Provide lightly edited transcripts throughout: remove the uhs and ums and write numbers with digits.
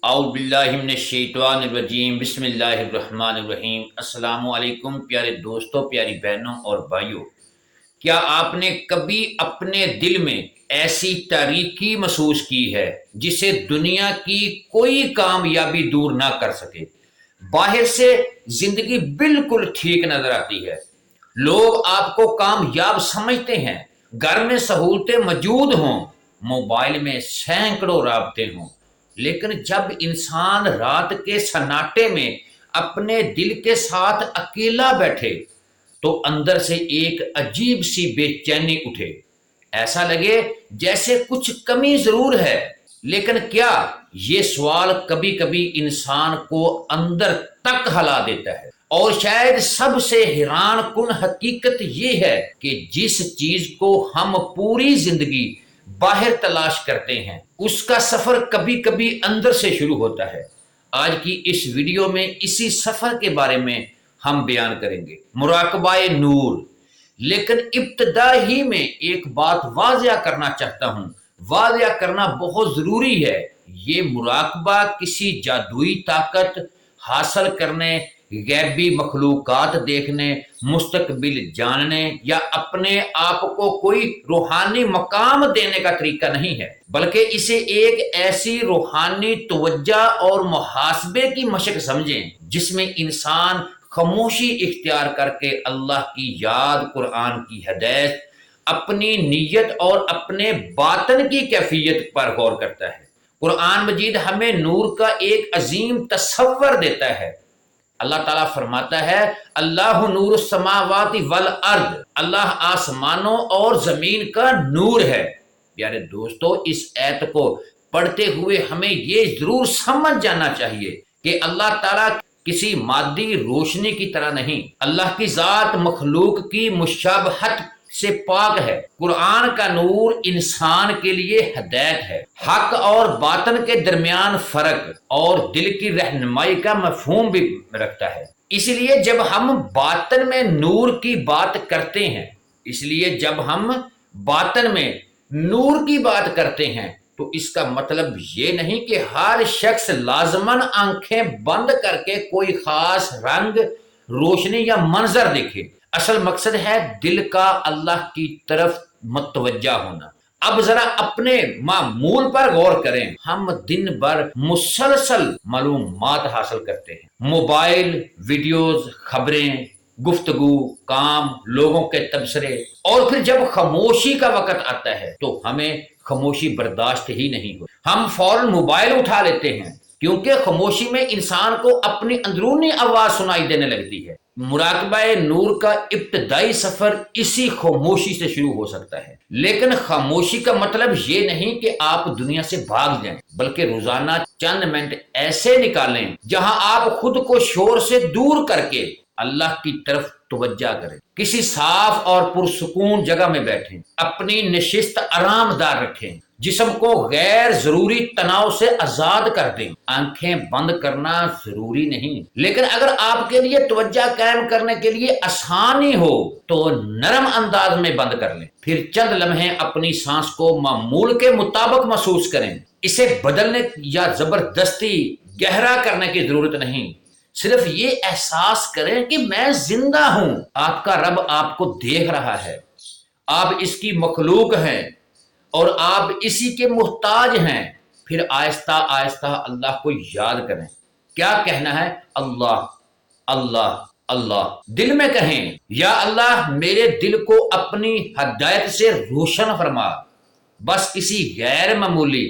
اعوذ باللہ من الشیطان الرجیم بسم اللہ الرحمن الرحیم۔ السلام علیکم پیارے دوستوں، پیاری بہنوں اور بھائیوں، کیا آپ نے کبھی اپنے دل میں ایسی تاریکی محسوس کی ہے جسے دنیا کی کوئی کامیابی دور نہ کر سکے؟ باہر سے زندگی بالکل ٹھیک نظر آتی ہے، لوگ آپ کو کامیاب سمجھتے ہیں، گھر میں سہولتیں موجود ہوں، موبائل میں سینکڑوں رابطے ہوں، لیکن جب انسان رات کے سناٹے میں اپنے دل کے ساتھ اکیلا بیٹھے تو اندر سے ایک عجیب سی بے چینی اٹھے، ایسا لگے جیسے کچھ کمی ضرور ہے۔ لیکن کیا یہ سوال کبھی کبھی انسان کو اندر تک ہلا دیتا ہے، اور شاید سب سے حیران کن حقیقت یہ ہے کہ جس چیز کو ہم پوری زندگی باہر تلاش کرتے ہیں اس کا سفر کبھی کبھی اندر سے شروع ہوتا ہے۔ آج کی اس ویڈیو میں اسی سفر کے بارے میں ہم بیان کریں گے، مراقبہ نور۔ لیکن ابتدا ہی میں ایک بات واضح کرنا چاہتا ہوں، واضح کرنا بہت ضروری ہے۔ یہ مراقبہ کسی جادوئی طاقت حاصل کرنے، غیبی مخلوقات دیکھنے، مستقبل جاننے یا اپنے آپ کو کوئی روحانی مقام دینے کا طریقہ نہیں ہے، بلکہ اسے ایک ایسی روحانی توجہ اور محاسبے کی مشق سمجھیں جس میں انسان خاموشی اختیار کر کے اللہ کی یاد، قرآن کی ہدایت، اپنی نیت اور اپنے باطن کی کیفیت پر غور کرتا ہے۔ قرآن مجید ہمیں نور کا ایک عظیم تصور دیتا ہے۔ اللہ تعالیٰ فرماتا ہے، اللہ نور السماوات والارض، اللہ آسمانوں اور زمین کا نور ہے۔ پیارے دوستو، اس آیت کو پڑھتے ہوئے ہمیں یہ ضرور سمجھ جانا چاہیے کہ اللہ تعالیٰ کسی مادی روشنی کی طرح نہیں، اللہ کی ذات مخلوق کی مشابہت سے پاک ہے۔ قرآن کا نور انسان کے لیے ہدایت ہے، حق اور باطن کے درمیان فرق اور دل کی رہنمائی کا مفہوم بھی رکھتا ہے۔ اس لیے جب ہم باطن میں نور کی بات کرتے ہیں، نور کی بات کرتے ہیں تو اس کا مطلب یہ نہیں کہ ہر شخص لازماً آنکھیں بند کر کے کوئی خاص رنگ، روشنی یا منظر دیکھے۔ اصل مقصد ہے دل کا اللہ کی طرف متوجہ ہونا۔ اب ذرا اپنے معمول پر غور کریں۔ ہم دن بھر مسلسل معلومات حاصل کرتے ہیں، موبائل، ویڈیوز، خبریں، گفتگو، کام، لوگوں کے تبصرے، اور پھر جب خاموشی کا وقت آتا ہے تو ہمیں خاموشی برداشت ہی نہیں ہوتی۔ ہم فوراً موبائل اٹھا لیتے ہیں کیونکہ خاموشی میں انسان کو اپنی اندرونی آواز سنائی دینے لگتی ہے۔ مراقبہ نور کا ابتدائی سفر اسی خاموشی سے شروع ہو سکتا ہے، لیکن خاموشی کا مطلب یہ نہیں کہ آپ دنیا سے بھاگ جائیں، بلکہ روزانہ چند منٹ ایسے نکالیں جہاں آپ خود کو شور سے دور کر کے اللہ کی طرف توجہ کریں۔ کسی صاف اور پرسکون جگہ میں بیٹھیں، اپنی نشست آرام دار رکھیں، جسم کو غیر ضروری تناؤ سے آزاد کر دیں۔ آنکھیں بند کرنا ضروری نہیں، لیکن اگر آپ کے لیے توجہ قائم کرنے کے لیے آسانی ہو تو نرم انداز میں بند کر لیں۔ پھر چند لمحے اپنی سانس کو معمول کے مطابق محسوس کریں۔ اسے بدلنے یا زبردستی گہرا کرنے کی ضرورت نہیں، صرف یہ احساس کریں کہ میں زندہ ہوں، آپ کا رب آپ کو دیکھ رہا ہے، آپ اس کی مخلوق ہیں اور آپ اسی کے محتاج ہیں۔ پھر آہستہ آہستہ اللہ کو یاد کریں۔ کیا کہنا ہے؟ اللہ اللہ اللہ۔ دل میں کہیں، یا اللہ میرے دل کو اپنی ہدایت سے روشن فرما۔ بس کسی غیر معمولی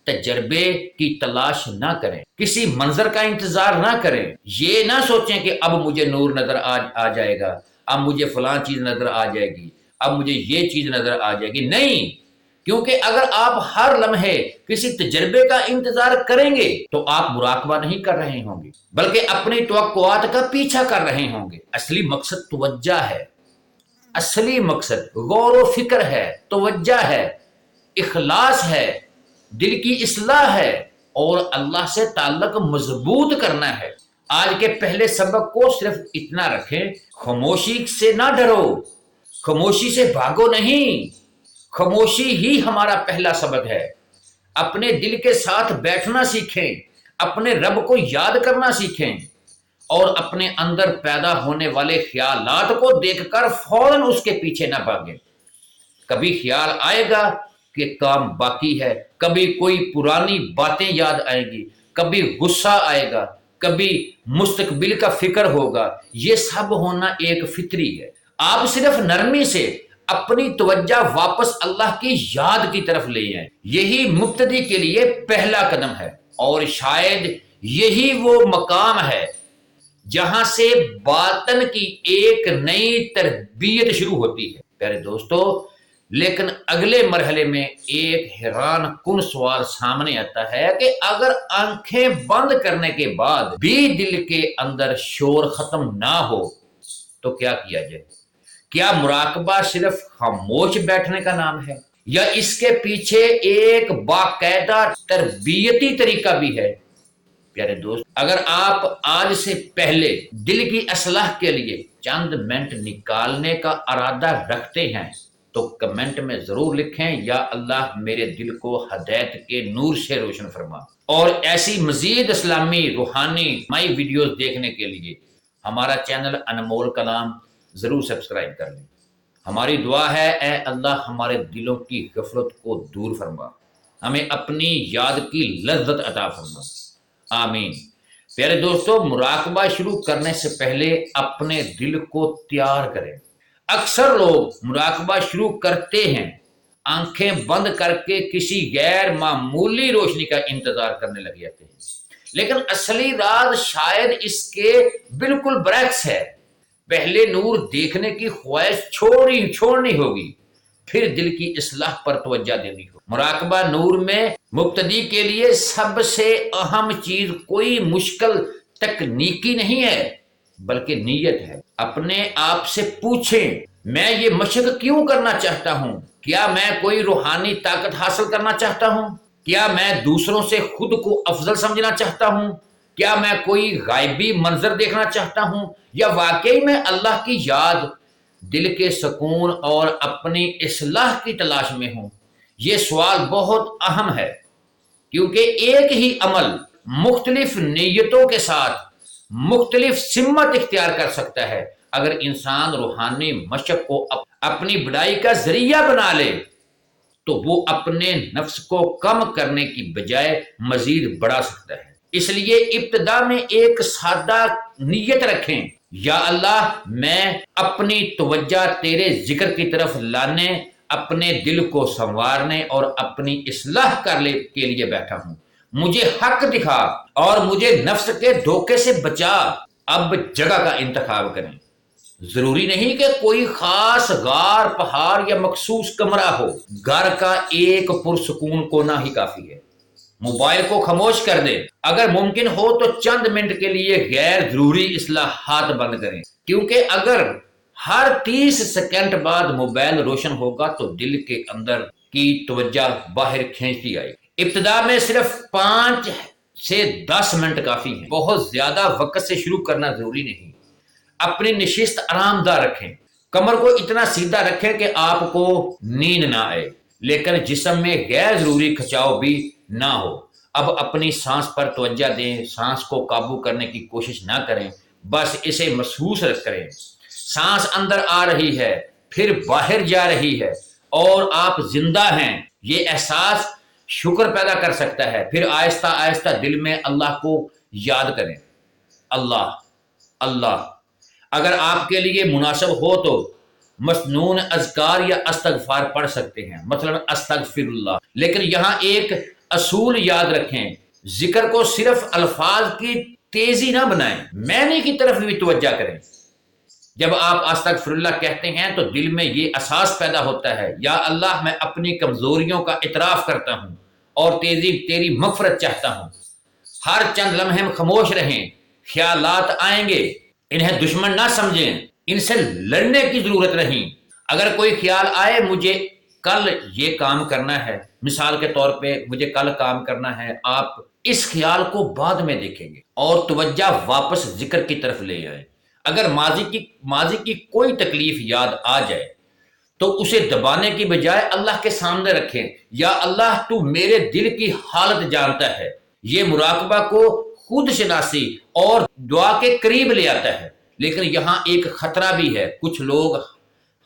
تجربے کی تلاش نہ کریں، کسی منظر کا انتظار نہ کریں۔ یہ نہ سوچیں کہ اب مجھے نور نظر آ جائے گا، اب مجھے فلاں چیز نظر آ جائے گی، اب مجھے یہ چیز نظر آ جائے گی۔ نہیں، کیونکہ اگر آپ ہر لمحے کسی تجربے کا انتظار کریں گے تو آپ مراقبہ نہیں کر رہے ہوں گے، بلکہ اپنی توقعات کا پیچھا کر رہے ہوں گے۔ اصلی مقصد توجہ ہے، اصلی مقصد غور و فکر ہے، توجہ ہے، اخلاص ہے، دل کی اصلاح ہے اور اللہ سے تعلق مضبوط کرنا ہے۔ آج کے پہلے سبق کو صرف اتنا رکھیں، خاموشی سے نہ ڈرو، خاموشی سے بھاگو نہیں، خاموشی ہی ہمارا پہلا سبق ہے۔ اپنے دل کے ساتھ بیٹھنا سیکھیں، اپنے رب کو یاد کرنا سیکھیں اور اپنے اندر پیدا ہونے والے خیالات کو دیکھ کر فوراً اس کے پیچھے نہ بھاگیں۔ کبھی خیال آئے گا کہ کام باقی ہے، کبھی کوئی پرانی باتیں یاد آئیں گی، کبھی غصہ آئے گا، کبھی مستقبل کا فکر ہوگا۔ یہ سب ہونا ایک فطری ہے۔ آپ صرف نرمی سے اپنی توجہ واپس اللہ کی یاد کی طرف لے آئیں۔ یہی مبتدی کے لیے پہلا قدم ہے، اور شاید یہی وہ مقام ہے جہاں سے باطن کی ایک نئی تربیت شروع ہوتی ہے۔ پیارے دوستو، لیکن اگلے مرحلے میں ایک حیران کن سوال سامنے آتا ہے کہ اگر آنکھیں بند کرنے کے بعد بھی دل کے اندر شور ختم نہ ہو تو کیا کیا جائے؟ کیا مراقبہ صرف خاموش بیٹھنے کا نام ہے، یا اس کے پیچھے ایک باقاعدہ تربیتی طریقہ بھی ہے؟ پیارے دوست، اگر آپ آج سے پہلے دل کی اصلاح کے لیے چند منٹ نکالنے کا ارادہ رکھتے ہیں تو کمنٹ میں ضرور لکھیں، یا اللہ میرے دل کو ہدایت کے نور سے روشن فرما۔ اور ایسی مزید اسلامی روحانی مائی ویڈیوز دیکھنے کے لیے ہمارا چینل انمول کلام ضرور سبسکرائب کر لیں۔ ہماری دعا ہے، اے اللہ ہمارے دلوں کی غفلت کو دور فرما، ہمیں اپنی یاد کی لذت عطا فرما، آمین۔ پیارے دوستو، مراقبہ شروع کرنے سے پہلے اپنے دل کو تیار کریں۔ اکثر لوگ مراقبہ شروع کرتے ہیں آنکھیں بند کر کے کسی غیر معمولی روشنی کا انتظار کرنے لگ جاتے ہیں، لیکن اصلی راز شاید اس کے بالکل برعکس ہے۔ پہلے نور دیکھنے کی خواہش چھوڑنی ہوگی، پھر دل کی اصلاح پر توجہ دینی ہوگی۔ مراقبہ نور میں مبتدی کے لیے سب سے اہم چیز کوئی مشکل تکنیکی نہیں ہے بلکہ نیت ہے۔ اپنے آپ سے پوچھیں، میں یہ مشق کیوں کرنا چاہتا ہوں؟ کیا میں کوئی روحانی طاقت حاصل کرنا چاہتا ہوں؟ کیا میں دوسروں سے خود کو افضل سمجھنا چاہتا ہوں؟ کیا میں کوئی غائبی منظر دیکھنا چاہتا ہوں، یا واقعی میں اللہ کی یاد، دل کے سکون اور اپنی اصلاح کی تلاش میں ہوں؟ یہ سوال بہت اہم ہے، کیونکہ ایک ہی عمل مختلف نیتوں کے ساتھ مختلف سمت اختیار کر سکتا ہے۔ اگر انسان روحانی مشق کو اپنی بڑائی کا ذریعہ بنا لے تو وہ اپنے نفس کو کم کرنے کی بجائے مزید بڑھا سکتا ہے۔ اس لیے ابتدا میں ایک سادہ نیت رکھیں، یا اللہ میں اپنی توجہ تیرے ذکر کی طرف لانے، اپنے دل کو سنوارنے اور اپنی اصلاح کے لیے بیٹھا ہوں۔ مجھے حق دکھا اور مجھے نفس کے دھوکے سے بچا۔ اب جگہ کا انتخاب کریں۔ ضروری نہیں کہ کوئی خاص غار، پہاڑ یا مخصوص کمرہ ہو۔ گھر کا ایک پرسکون کونا ہی کافی ہے۔ موبائل کو خاموش کر دیں، اگر ممکن ہو تو چند منٹ کے لیے غیر ضروری اصلاحات بند کریں، کیونکہ اگر ہر 30 سیکنڈ بعد موبائل روشن ہوگا تو دل کے اندر کی توجہ باہر کھینچتی آئے گی۔ ابتدا میں صرف 5 سے 10 منٹ کافی ہیں، بہت زیادہ وقت سے شروع کرنا ضروری نہیں۔ اپنی نشست آرام دہ رکھیں، کمر کو اتنا سیدھا رکھیں کہ آپ کو نیند نہ آئے، لیکن جسم میں غیر ضروری کھچاؤ بھی نہ ہو۔ اب اپنی سانس پر توجہ دیں، سانس کو قابو کرنے کی کوشش نہ کریں، بس اسے محسوس کریں۔ سانس اندر آ رہی ہے، پھر باہر جا رہی ہے، اور آپ زندہ ہیں۔ یہ احساس شکر پیدا کر سکتا ہے۔ پھر آہستہ آہستہ دل میں اللہ کو یاد کریں، اللہ اللہ۔ اگر آپ کے لیے مناسب ہو تو مسنون اذکار یا استغفار پڑھ سکتے ہیں، مثلا استغفر اللہ۔ لیکن یہاں ایک اصول یاد رکھیں، ذکر کو صرف الفاظ کی تیزی نہ بنائیں، معنی کی طرف بھی توجہ کریں۔ جب آپ استغفر اللہ کہتے ہیں تو دل میں یہ احساس پیدا ہوتا ہے، یا اللہ میں اپنی کمزوریوں کا اعتراف کرتا ہوں اور تیری مغفرت چاہتا ہوں۔ ہر چند لمحے خاموش رہیں، خیالات آئیں گے، انہیں دشمن نہ سمجھیں، ان سے لڑنے کی ضرورت نہیں۔ اگر کوئی خیال آئے مجھے کل یہ کام کرنا ہے، مثال کے طور پہ مجھے کل کام کرنا ہے، آپ اس خیال کو بعد میں دیکھیں گے اور توجہ واپس ذکر کی طرف لے آئیں۔ اگر ماضی کی کوئی تکلیف یاد آ جائے تو اسے دبانے کی بجائے اللہ کے سامنے رکھیں، یا اللہ تو میرے دل کی حالت جانتا ہے، یہ مراقبہ کو خود شناسی اور دعا کے قریب لے آتا ہے، لیکن یہاں ایک خطرہ بھی ہے۔ کچھ لوگ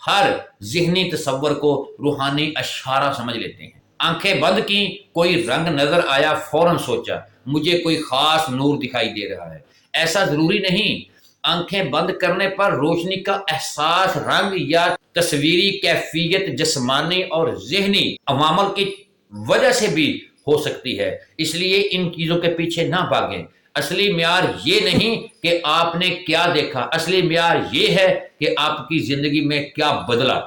ہر ذہنی تصور کو روحانی اشارہ سمجھ لیتے ہیں۔ آنکھیں بند کی، کوئی رنگ نظر آیا، فوراً سوچا مجھے کوئی خاص نور دکھائی دے رہا ہے۔ ایسا ضروری نہیں۔ آنکھیں بند کرنے پر روشنی کا احساس رنگ یا تصویری کیفیت جسمانی اور ذہنی عوامل کی وجہ سے بھی ہو سکتی ہے، اس لیے ان چیزوں کے پیچھے نہ بھاگیں۔ اصلی معیار یہ نہیں کہ آپ نے کیا دیکھا، اصلی معیار یہ ہے کہ آپ کی زندگی میں کیا بدلا،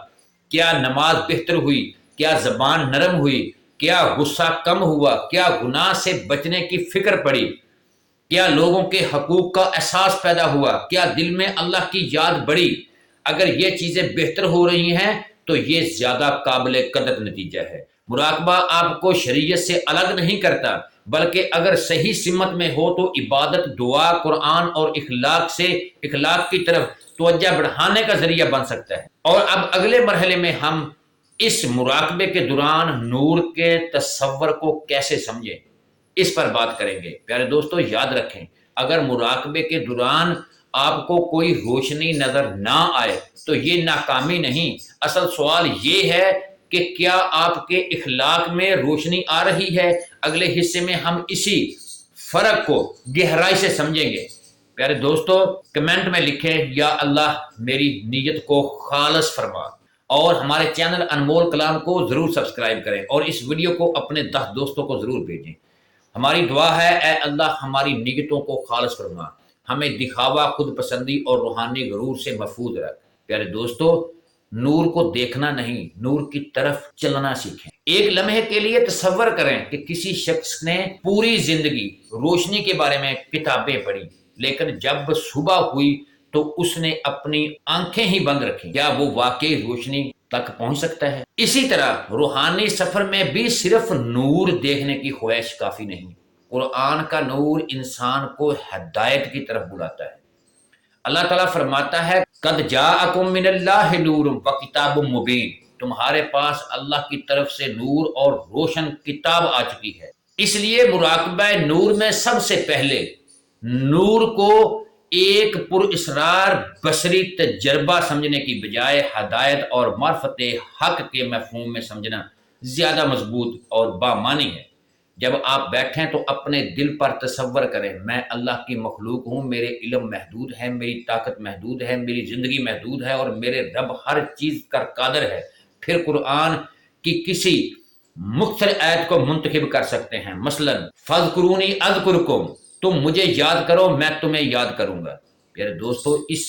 کیا نماز بہتر ہوئی، کیا زبان نرم ہوئی، کیا غصہ کم ہوا، کیا گناہ سے بچنے کی فکر پڑی، کیا لوگوں کے حقوق کا احساس پیدا ہوا، کیا دل میں اللہ کی یاد بڑھی۔ اگر یہ چیزیں بہتر ہو رہی ہیں تو یہ زیادہ قابل قدر نتیجہ ہے۔ مراقبہ آپ کو شریعت سے الگ نہیں کرتا، بلکہ اگر صحیح سمت میں ہو تو عبادت، دعا، قرآن اور اخلاق کی طرف توجہ بڑھانے کا ذریعہ بن سکتا ہے۔ اور اب اگلے مرحلے میں ہم اس مراقبے کے دوران نور کے تصور کو کیسے سمجھیں، اس پر بات کریں گے۔ پیارے دوستو، یاد رکھیں، اگر مراقبے کے دوران آپ کو کوئی روشنی نظر نہ آئے تو یہ ناکامی نہیں، اصل سوال یہ ہے کہ کیا آپ کے اخلاق میں روشنی آ رہی ہے۔ اگلے حصے میں ہم اسی فرق کو گہرائی سے سمجھیں گے۔ پیارے دوستو، کمنٹ میں لکھیں یا اللہ میری نیت کو خالص فرما، اور ہمارے چینل انمول کلام کو ضرور سبسکرائب کریں اور اس ویڈیو کو اپنے 10 دوستوں کو ضرور بھیجیں۔ ہماری دعا ہے اے اللہ ہماری نیتوں کو خالص فرما، ہمیں دکھاوا، خود پسندی اور روحانی غرور سے محفوظ رکھ۔ پیارے دوستو، نور کو دیکھنا نہیں، نور کی طرف چلنا سیکھیں۔ ایک لمحے کے لیے تصور کریں کہ کسی شخص نے پوری زندگی روشنی کے بارے میں کتابیں پڑھی، لیکن جب صبح ہوئی تو اس نے اپنی آنکھیں ہی بند رکھیں۔ کیا وہ واقعی روشنی تک پہنچ سکتا ہے؟ اسی طرح روحانی سفر میں بھی صرف نور دیکھنے کی خواہش کافی نہیں۔ قرآن کا نور انسان کو ہدایت کی طرف بلاتا ہے۔ اللہ تعالیٰ فرماتا ہے قد جاءکم من اللہ نور وکتاب مبین، تمہارے پاس اللہ کی طرف سے نور اور روشن کتاب آ چکی ہے۔ اس لیے مراقبہ نور میں سب سے پہلے نور کو ایک پر اسرار بصری تجربہ سمجھنے کی بجائے ہدایت اور معرفت حق کے مفہوم میں سمجھنا زیادہ مضبوط اور بامانی ہے۔ جب آپ بیٹھیں تو اپنے دل پر تصور کریں میں اللہ کی مخلوق ہوں، میرے علم محدود ہے، میری طاقت محدود ہے، میری زندگی محدود ہے، اور میرے رب ہر چیز کا قادر ہے۔ پھر قرآن کی کسی مختصر آیت کو منتخب کر سکتے ہیں، مثلا فاذکرونی اذکرکم، تم مجھے یاد کرو میں تمہیں یاد کروں گا۔ میرے دوستو، اس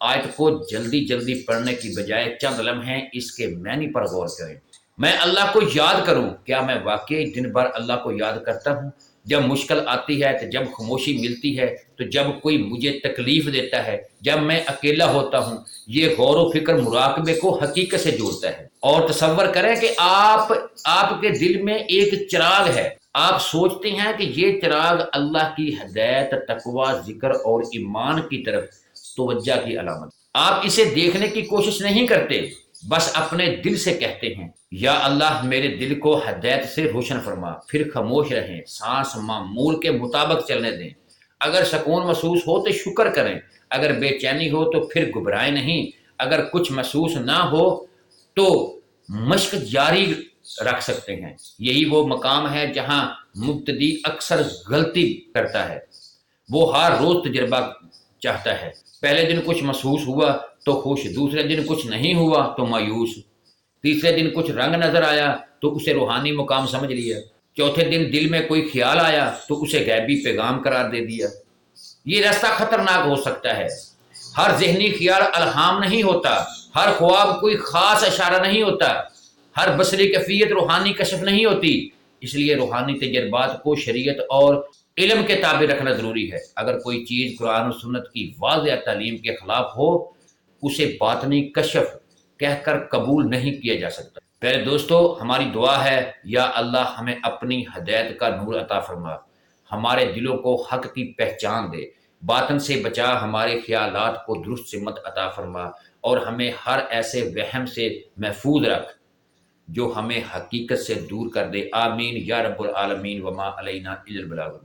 آیت کو جلدی جلدی پڑھنے کی بجائے چند لمحے اس کے معنی پر غور کریں۔ میں اللہ کو یاد کروں، کیا میں واقعی دن بھر اللہ کو یاد کرتا ہوں؟ جب مشکل آتی ہے تو جب خاموشی ملتی ہے تو جب کوئی مجھے تکلیف دیتا ہے، جب میں اکیلا ہوتا ہوں، یہ غور و فکر مراقبے کو حقیقت سے جوڑتا ہے۔ اور تصور کریں کہ آپ کے دل میں ایک چراغ ہے، آپ سوچتے ہیں کہ یہ چراغ اللہ کی ہدایت، تقوی، ذکر اور ایمان کی طرف توجہ کی علامت۔ آپ اسے دیکھنے کی کوشش نہیں کرتے، بس اپنے دل سے کہتے ہیں یا اللہ میرے دل کو ہدایت سے روشن فرما۔ پھر خاموش رہیں، سانس معمول کے مطابق چلنے دیں۔ اگر سکون محسوس ہو تو شکر کریں، اگر بے چینی ہو تو پھر گھبرائیں نہیں۔ اگر کچھ محسوس نہ ہو تو مشق جاری رکھ سکتے ہیں۔ یہی وہ مقام ہے جہاں مبتدی اکثر غلطی کرتا ہے۔ وہ ہر روز تجربہ چاہتا ہے۔ پہلے دن کچھ محسوس ہوا تو خوش، دوسرے دن کچھ نہیں ہوا تو مایوس، تیسرے دن کچھ رنگ نظر آیا تو اسے روحانی مقام سمجھ لیا، چوتھے دن دل میں کوئی خیال آیا تو اسے غیبی پیغام قرار دے دیا۔ یہ راستہ خطرناک ہو سکتا ہے۔ ہر ذہنی خیال الہام نہیں ہوتا، ہر خواب کوئی خاص اشارہ نہیں ہوتا، ہر بصری کیفیت روحانی کشف نہیں ہوتی۔ اس لیے روحانی تجربات کو شریعت اور علم کے تابع رکھنا ضروری ہے۔ اگر کوئی چیز قرآن و سنت کی واضح تعلیم کے خلاف ہو، اسے باطنی کشف کہہ کر قبول نہیں کیا جا سکتا۔ پہلے دوستو، ہماری دعا ہے یا اللہ ہمیں اپنی ہدایت کا نور عطا فرما، ہمارے دلوں کو حق کی پہچان دے، باطن سے بچا، ہمارے خیالات کو درست سمت عطا فرما، اور ہمیں ہر ایسے وہم سے محفوظ رکھ جو ہمیں حقیقت سے دور کر دے. آمین یا رب العالمین. وما علینا الا البلاغ.